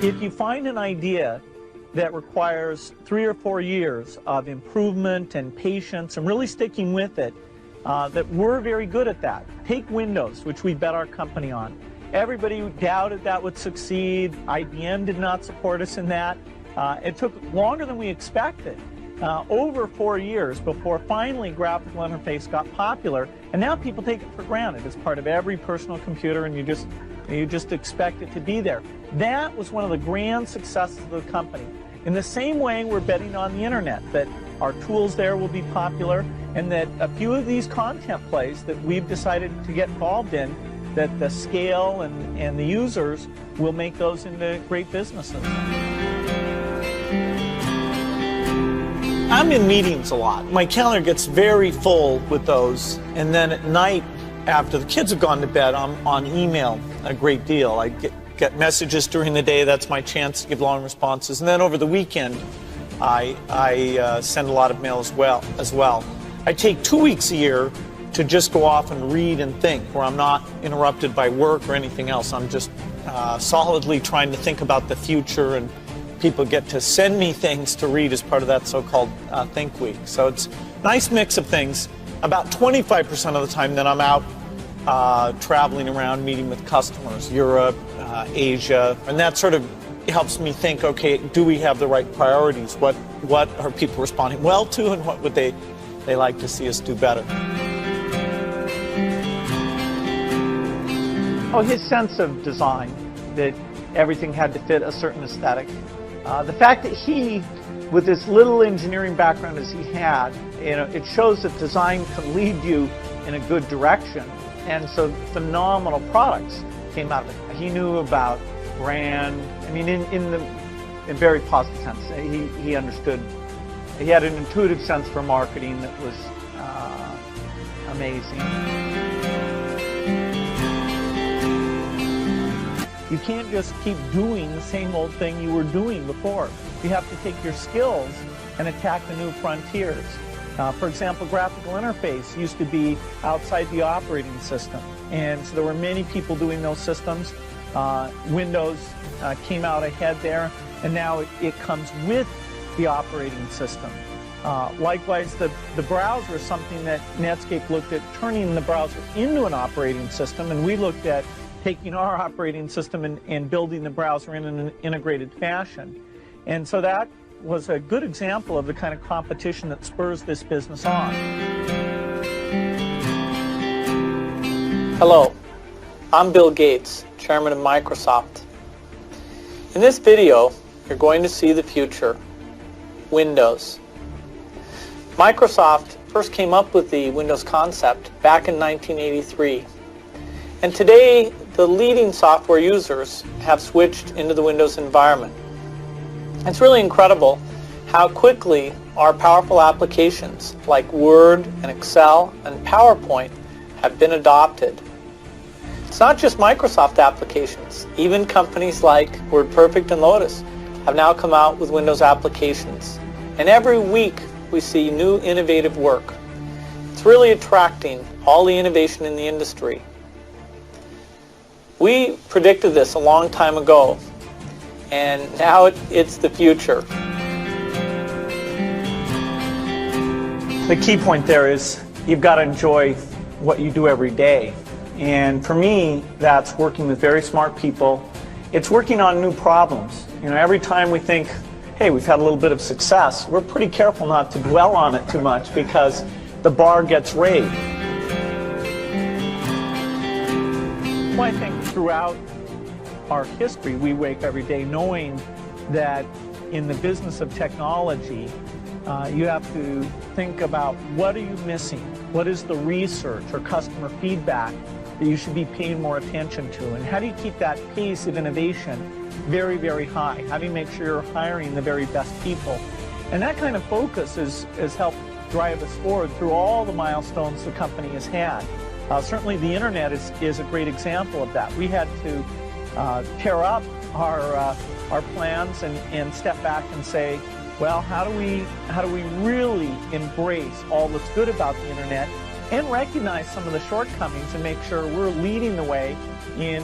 If you find an idea that requires 3 or 4 years of improvement and patience and really sticking with it, that we're very good at that. Take Windows, which we bet our company on. Everybody doubted that would succeed. IBM did not support us in that. It took longer than we expected, over 4 years before finally graphical interface got popular, and now people take it for granted. It's part of every personal computer, and you just expect it to be there. That was one of the grand successes of the company. In the same way, we're betting on the internet, that our tools there will be popular, and that a few of these content plays that we've decided to get involved in, that the scale and the users will make those into great businesses. I'm in meetings a lot. My calendar gets very full with those, and then at night, after the kids have gone to bed, I'm on email a great deal. I get messages during the day. That's my chance to give long responses. And then over the weekend, I send a lot of mail as well. I take 2 weeks a year to just go off and read and think, where I'm not interrupted by work or anything else. I'm just solidly trying to think about the future, and people get to send me things to read as part of that so-called Think Week. So it's a nice mix of things. About 25% of the time then I'm out traveling around, meeting with customers, Europe, Asia, and that sort of helps me think, okay, do we have the right priorities? What are people responding well to, and what would they like to see us do better? Oh, his sense of design, that everything had to fit a certain aesthetic. The fact that he, with as little engineering background as he had, it shows that design can lead you in a good direction. And so phenomenal products came out of it. He knew about brand, I mean, in very positive sense. He understood, he had an intuitive sense for marketing that was amazing. You can't just keep doing the same old thing you were doing before. You have to take your skills and attack the new frontiers. For example, graphical interface used to be outside the operating system, and so there were many people doing those systems. Windows came out ahead there, and now it comes with the operating system. Likewise, the browser is something that Netscape looked at, turning the browser into an operating system, and we looked at taking our operating system and building the browser in an integrated fashion. And so that was a good example of the kind of competition that spurs this business on. Hello, I'm Bill Gates, Chairman of Microsoft. In this video, you're going to see the future, Windows. Microsoft first came up with the Windows concept back in 1983. And today, the leading software users have switched into the Windows environment. It's really incredible how quickly our powerful applications like Word and Excel and PowerPoint have been adopted. It's not just Microsoft applications. Even companies like WordPerfect and Lotus have now come out with Windows applications. And every week we see new innovative work. It's really attracting all the innovation in the industry. We predicted this a long time ago, and now it's the future. The key point there is you've got to enjoy what you do every day. And for me, that's working with very smart people. It's working on new problems. Every time we think, hey, we've had a little bit of success, we're pretty careful not to dwell on it too much because the bar gets raised. Well, I think throughout our history, we wake every day knowing that in the business of technology, you have to think about what are you missing? What is the research or customer feedback that you should be paying more attention to? And how do you keep that pace of innovation very, very high? How do you make sure you're hiring the very best people? And that kind of focus has helped drive us forward through all the milestones the company has had. Certainly the internet is a great example of that. We had to tear up our plans and step back and say, well, how do we really embrace all that's good about the internet and recognize some of the shortcomings and make sure we're leading the way in